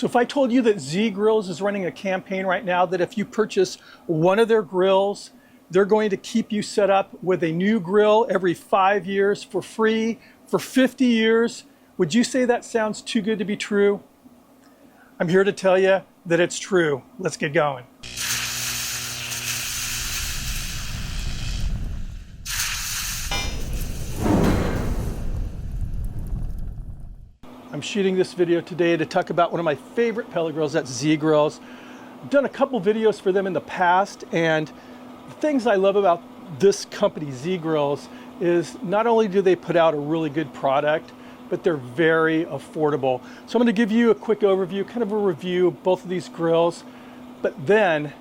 So if I told you that Z Grills is running a campaign right now that if you purchase one of their grills, they're going to keep you set up with a new grill every 5 years for free for 50 years, would you say that sounds too good to be true? I'm here to tell you that it's true. Let's get going. I'm shooting this video today to talk about one of my favorite pellet grills, that's Z Grills. I've done a couple videos for them in the past, and the things I love about this company, Z Grills, is not only do they put out a really good product, but they're very affordable. So I'm going to give you a quick overview, kind of a review of both of these grills, but then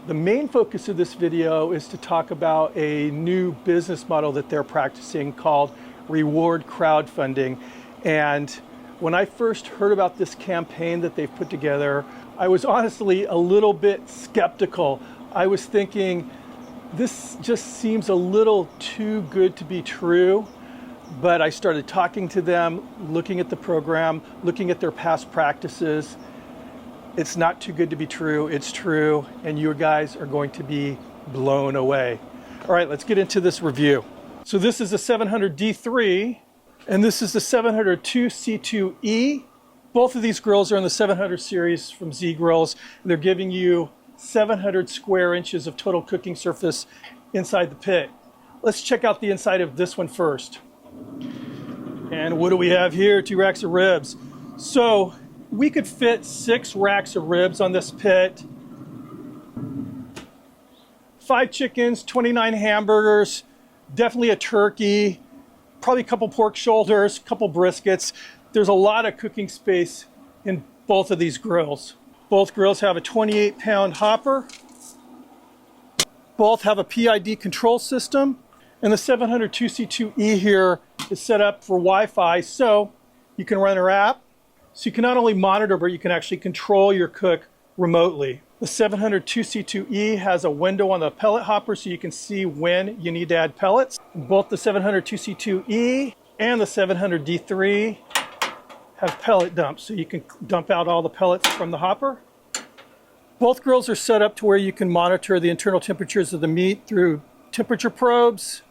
the main focus of this video is to talk about a new business model that they're practicing called reward crowdfunding. And when I first heard about this campaign that they've put together, I was honestly a little bit skeptical. I was thinking, this just seems a little too good to be true. But I started talking to them, looking at the program, looking at their past practices. It's not too good to be true, it's true, and you guys are going to be blown away. All right, let's get into this review. So this is the 700D3. And this is the 702C2E. Both of these grills are in the 700 series from Z Grills. And they're giving you 700 square inches of total cooking surface inside the pit. Let's check out the inside of this one first. And what do we have here? 2 racks of ribs. So we could fit 6 racks of ribs on this pit. 5 chickens, 29 hamburgers, definitely a turkey, probably a couple pork shoulders, a couple briskets. There's a lot of cooking space in both of these grills. Both grills have a 28-pound hopper. Both have a PID control system. And the 702C2E here is set up for Wi-Fi, so you can run our app. So you can not only monitor, but you can actually control your cook remotely. The 702C2E has a window on the pellet hopper so you can see when you need to add pellets. Both the 702C2E and the 700D3 have pellet dumps, so you can dump out all the pellets from the hopper. Both grills are set up to where you can monitor the internal temperatures of the meat through temperature probes.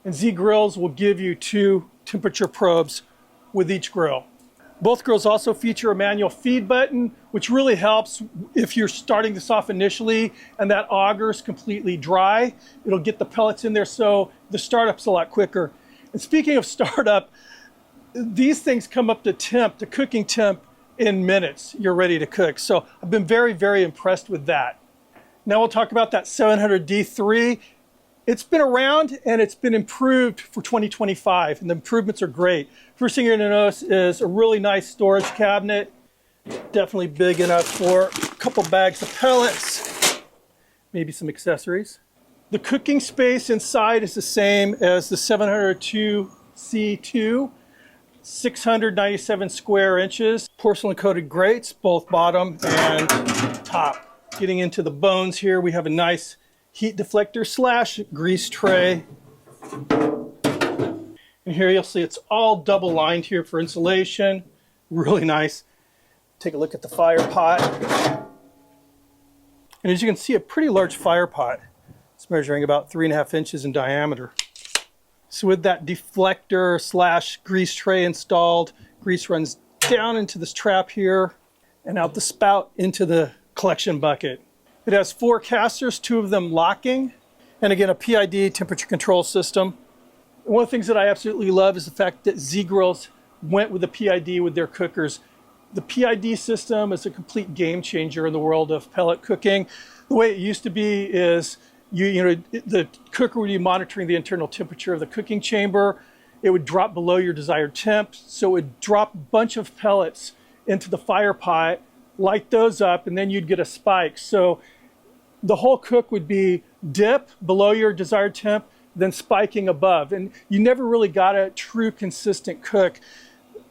And Z Grills will give you 2 temperature probes with each grill. Both grills also feature a manual feed button, which really helps if you're starting this off initially and that auger is completely dry. It'll get the pellets in there so the startup's a lot quicker. And speaking of startup, these things come up to temp, the cooking temp, in minutes. You're ready to cook. So I've been very, very impressed with that. Now we'll talk about that 700D3. It's been around and it's been improved for 2025, and the improvements are great. First thing you're going to notice is a really nice storage cabinet. Definitely big enough for a couple bags of pellets, maybe some accessories. The cooking space inside is the same as the 702C2, 697 square inches. Porcelain coated grates, both bottom and top. Getting into the bones here, we have a nice heat deflector / grease tray. And here you'll see it's all double lined here for insulation. Really nice. Take a look at the fire pot. And as you can see, a pretty large fire pot. It's measuring about 3.5 inches in diameter. So with that deflector / grease tray installed, grease runs down into this trap here and out the spout into the collection bucket. It has 4 casters, 2 of them locking, and again, a PID temperature control system. One of the things that I absolutely love is the fact that Z Grills went with the PID with their cookers. The PID system is a complete game changer in the world of pellet cooking. The way it used to be is the cooker would be monitoring the internal temperature of the cooking chamber. It would drop below your desired temp, so it would drop a bunch of pellets into the fire pot, light those up, and then you'd get a spike. So the whole cook would be dip below your desired temp, then spiking above. And you never really got a true consistent cook.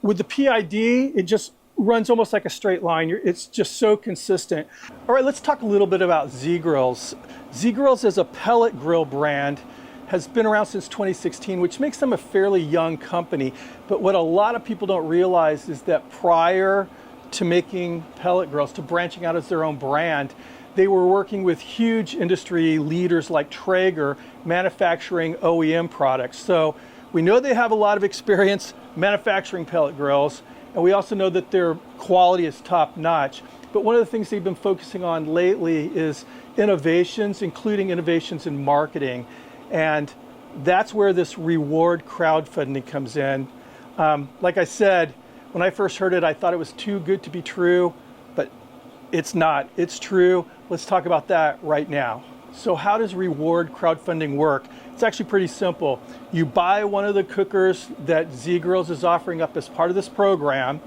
With the PID, it just runs almost like a straight line. It's just so consistent. All right, let's talk a little bit about Z Grills. Z Grills as a pellet grill brand has been around since 2016, which makes them a fairly young company. But what a lot of people don't realize is that prior to making pellet grills, to branching out as their own brand. They were working with huge industry leaders like Traeger, manufacturing OEM products. So we know they have a lot of experience manufacturing pellet grills, and we also know that their quality is top notch. But one of the things they've been focusing on lately is innovations, including innovations in marketing. And that's where this reward crowdfunding comes in. Like I said, when I first heard it, I thought it was too good to be true, but it's not. It's true. Let's talk about that right now. So how does reward crowdfunding work? It's actually pretty simple. You buy one of the cookers that Z-Grills is offering up as part of this program.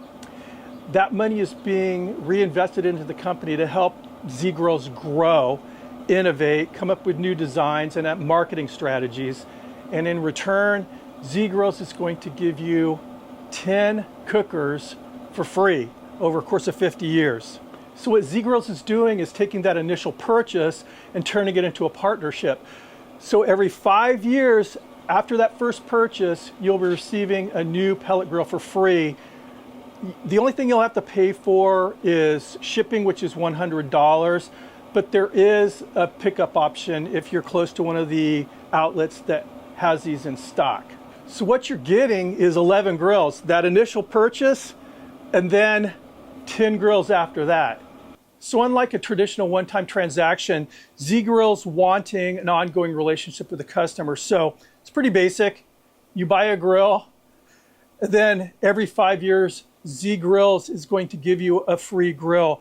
That money is being reinvested into the company to help Z-Grills grow, innovate, come up with new designs and marketing strategies. And in return, Z-Grills is going to give you 10 cookers for free over a course of 50 years. So what Z-Grills is doing is taking that initial purchase and turning it into a partnership. So every 5 years after that first purchase, you'll be receiving a new pellet grill for free. The only thing you'll have to pay for is shipping, which is $100, but there is a pickup option if you're close to one of the outlets that has these in stock. So what you're getting is 11 grills, that initial purchase, and then 10 grills after that. So unlike a traditional one-time transaction, Z-Grills wanting an ongoing relationship with the customer. So it's pretty basic. You buy a grill, and then every 5 years, Z-Grills is going to give you a free grill.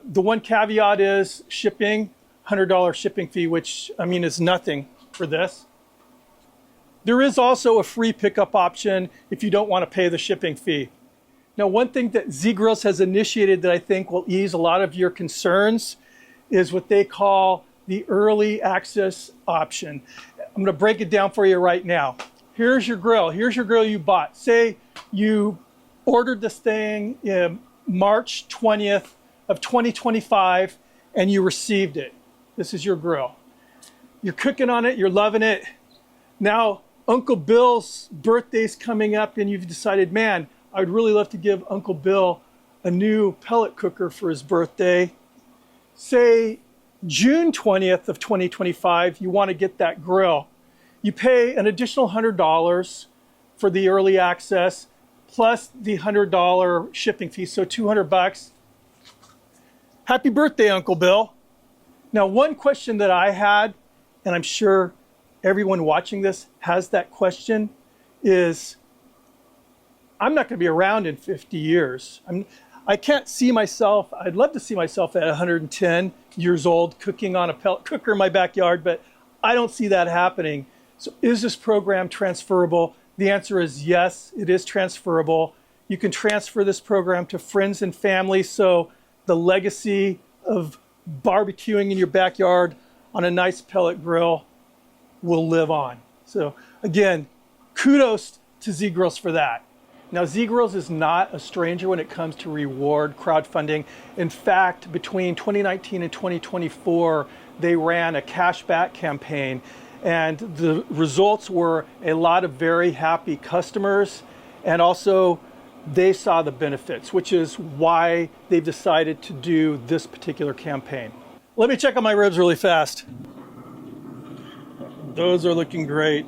The one caveat is shipping, $100 shipping fee, which I mean is nothing for this. There is also a free pickup option if you don't want to pay the shipping fee. Now, one thing that Z-Grills has initiated that I think will ease a lot of your concerns is what they call the early access option. I'm going to break it down for you right now. Here's your grill. Here's your grill you bought. Say you ordered this thing in March 20th of 2025 and you received it. This is your grill. You're cooking on it. You're loving it. Now, Uncle Bill's birthday's coming up and you've decided, man, I would really love to give Uncle Bill a new pellet cooker for his birthday. Say June 20th of 2025, you want to get that grill. You pay an additional $100 for the early access plus the $100 shipping fee, so $200. Happy birthday, Uncle Bill. Now, one question that I had, and I'm sure everyone watching this has that question, is I'm not going to be around in 50 years. I can't see myself, I'd love to see myself at 110 years old cooking on a pellet cooker in my backyard, but I don't see that happening. So is this program transferable? The answer is yes, it is transferable. You can transfer this program to friends and family, so the legacy of barbecuing in your backyard on a nice pellet grill will live on. So again, kudos to Z-Grills for that. Now, Z-Grills is not a stranger when it comes to reward crowdfunding. In fact, between 2019 and 2024, they ran a cashback campaign, and the results were a lot of very happy customers, and also they saw the benefits, which is why they've decided to do this particular campaign. Let me check on my ribs really fast. Those are looking great.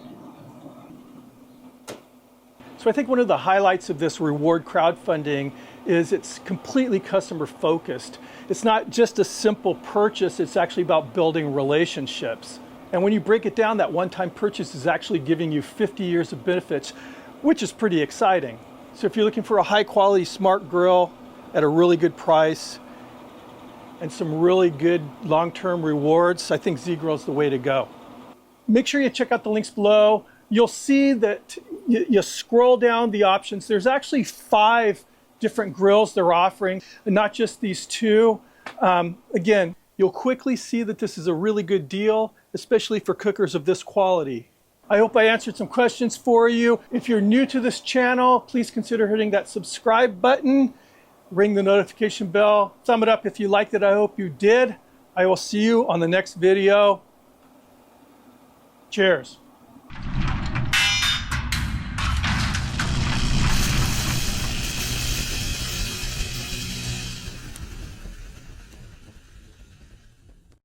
So I think one of the highlights of this reward crowdfunding is it's completely customer focused. It's not just a simple purchase, it's actually about building relationships. And when you break it down, that one-time purchase is actually giving you 50 years of benefits, which is pretty exciting. So if you're looking for a high quality smart grill at a really good price and some really good long-term rewards, I think Z-Grill is the way to go. Make sure you check out the links below. You'll see that you scroll down the options. There's actually 5 different grills they're offering, and not just these 2. Again, you'll quickly see that this is a really good deal, especially for cookers of this quality. I hope I answered some questions for you. If you're new to this channel, please consider hitting that subscribe button, ring the notification bell, thumb it up if you liked it. I hope you did. I will see you on the next video. Cheers.